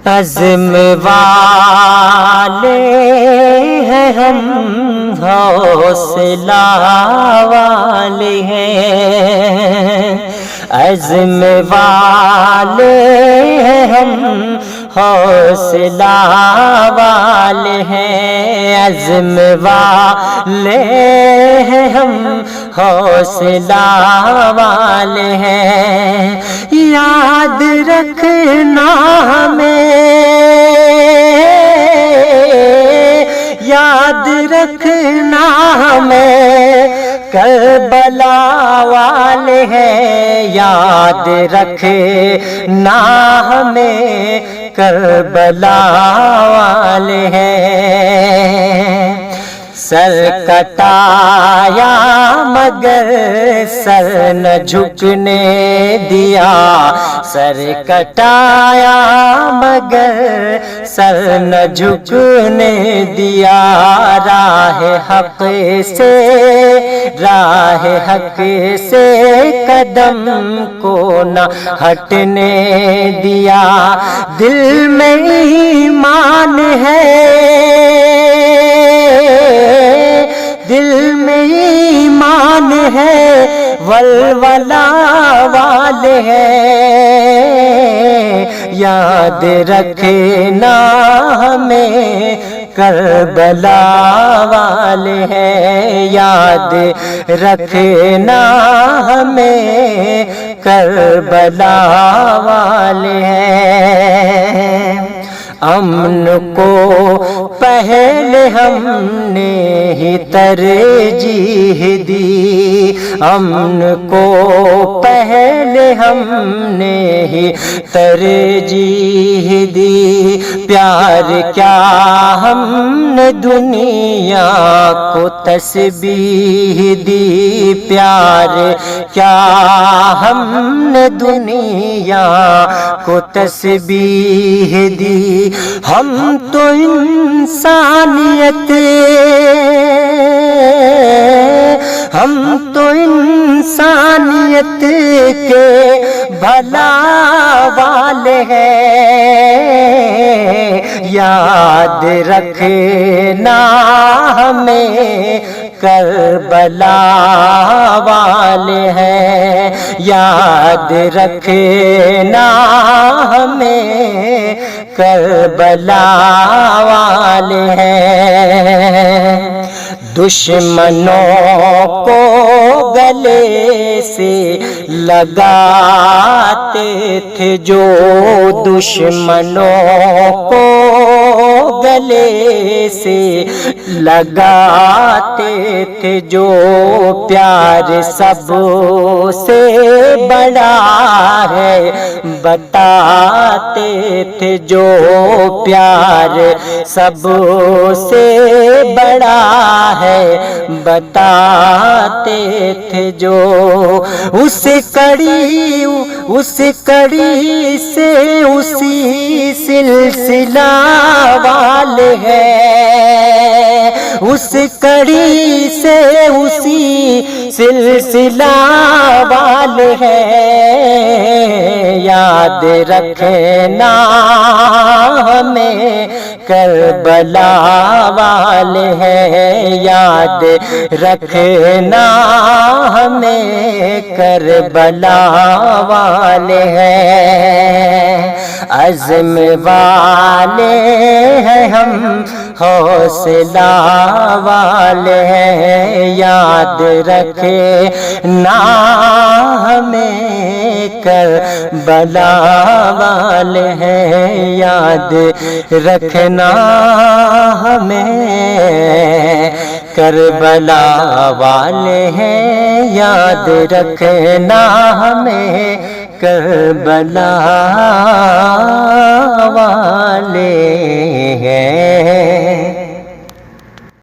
عزم والے ہیں ہم، حوصلہ والے ہیں، عزم والے ہیں ہم، حوصلہ والے ہیں، عزم والے ہیں ہم، حوصلہ والے ہیں، یاد رکھنا ہمیں، یاد رکھنا ہمیں، کربلا والے ہیں، یاد رکھنا ہمیں، کربلا والے ہیں، سر کٹایا مگر سر نہ جھکنے دیا، سر کٹایا مگر سر نہ جھکنے دیا، راہ حق سے، راہ حق سے قدم کو نہ ہٹنے دیا، دل میں ایمان ہے، دل میں ایمان ہے، ولولہ والے ہیں، یاد رکھنا ہمیں، کربلا والے ہیں، یاد رکھنا ہمیں، کربلا والے ہیں، امن کو پہلے ہم نے ہی ترجیح دی، امن کو پہلے ہم نے ہی ترجیح دی، پیار کیا ہم نے دنیا کو تسبیح دی، پیار کیا ہم نے دنیا کو تسبیح دی، ہم تو انسانیت، ہم تو انسانیت کے بھلا والے ہیں، یاد رکھنا ہمیں، کربلا والے ہیں، یاد رکھنا ہمیں، کربلا والے ہیں، دشمنوں کو گلے سے لگاتے تھے جو، دشمنوں کو گلے سے لگاتے تھے جو، پیار سب سے بڑا ہے بتاتے تھے جو، پیار سب سے بڑا ہے بتاتے تھے جو، اس کڑی سے اسی سلسلہ والے ہیں، اس کڑی سے اسی سلسلہ والے ہیں، یاد رکھنا ہمیں، کربلا والے ہیں، یاد رکھنا ہمیں، کربلا والے ہیں، عزم والے ہیں ہم، حوصلہ والے ہیں، یاد رکھنا ہمیں، کربلا والے ہیں، یاد رکھنا ہمیں، کربلا والے ہیں، یاد رکھنا ہمیں، کربلا والے ہیں۔